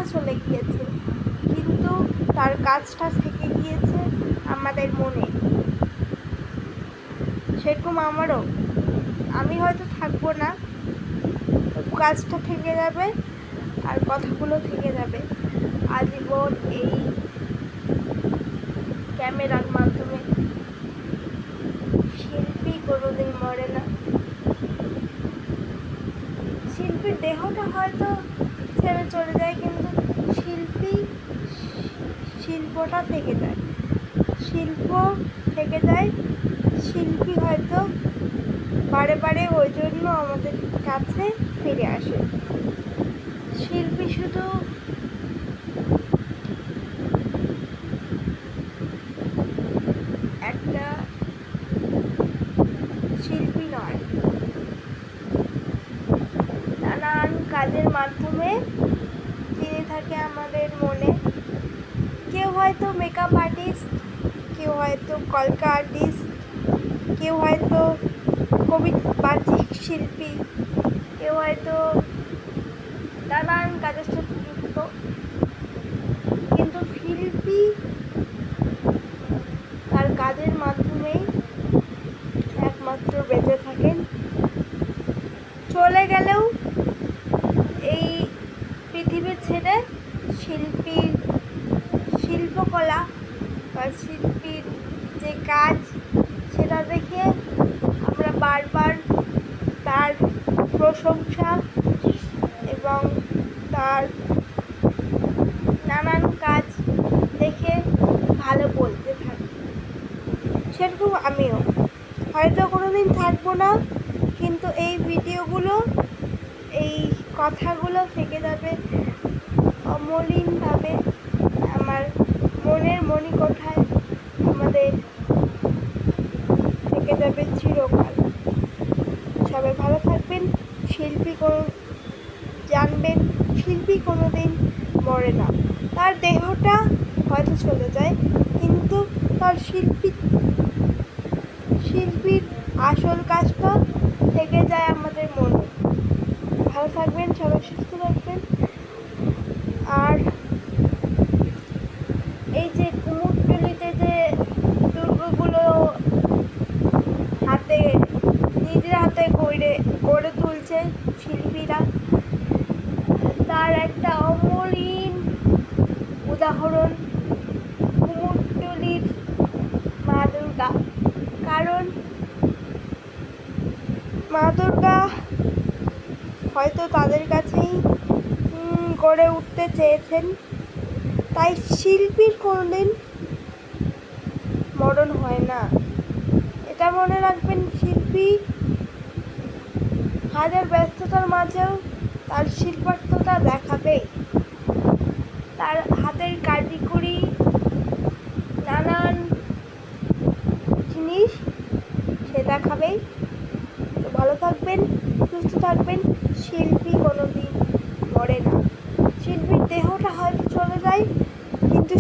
দেহটা চলে গিয়েছে, কিন্তু তার কাজটা থেকে গিয়েছে আমাদের মনে। সেরকম আমারও, আমি হয়তো থাকবো না, তবু কাজটা থেকে যাবে আর কথাগুলো থেকে যাবে আজীবন এই ক্যামেরার মাধ্যমে। শিল্পী কোনোদিন মরে না। শিল্পীর দেহটা হয়তো ছেড়ে চলে যায়, কিন্তু শিল্পটা থেকে যায়, শিল্প থেকে যায়। শিল্পী হয়তো বারে বারে ওই জন্য আমাদের কাছে ফিরে আসে। শিল্পী শুধু একটা শিল্পী নয়, নানান কাজের মাধ্যমে তিনি থাকে আমাদের মনে। কেউ হয়তো মেকআপ আর্টিস্ট, কেউ হয়তো কলকা আর্টিস্ট, কেউ হয়তো বাচিক শিল্পী, কেউ হয়তো নানান কাজের সাথে যুক্ত, কিন্তু শিল্পী তার কাজের মাধ্যমেই একমাত্র বেঁচে থাকেন। চলে গেলেও এই পৃথিবী ছেড়ে শিল্পকলা বা শিল্পীর যে কাজ, সেটা দেখে আমরা বারবার তার প্রশংসা এবং তার নানান কাজ দেখে ভালো বলতে থাকি। সেরকম আমিও হয়তো কোনোদিন থাকবো না, কিন্তু এই ভিডিওগুলো, এই কথাগুলো থেকে যাবে অমলিনভাবে আমার মনের মণিকোঠায়, আমাদের থেকে যাবে চিরকাল। সবাই ভালো থাকবেন। জানবেন শিল্পী কোনোদিন মরে না। তার দেহটা হয়তো চলে যায়, কিন্তু তার শিল্পীর আসল কাজটা থেকে যায় আমাদের মনে। ভালো থাকবেন, সবাই সুস্থ থাকবেন। আর এই যে কুমোরটুলিতে যে দুর্গগুলো নিজের হাতে গড়ে তুলছে শিল্পীরা, তার একটা অমলিন উদাহরণ কুমোরটুলির মা দুর্গা। কারণ মা দুর্গা হয়তো তাদের কাছেই গড়ে উঠতে চেয়েছেন, তাই শিল্পীর কোনোদিন মরণ হয় না, এটা মনে রাখবেন। শিল্পী হাজার ব্যস্ততার মাঝেও তার শিল্পার্থতা দেখাবেই, তার হাতের কারিগরি নানান জিনিস সে দেখাবেই। তো ভালো থাকবেন, সুস্থ থাকবেন। শিল্পী কোনোদিন মরে না। শিল্পীর দেহটা হয়তো চলে যায়, কিন্তু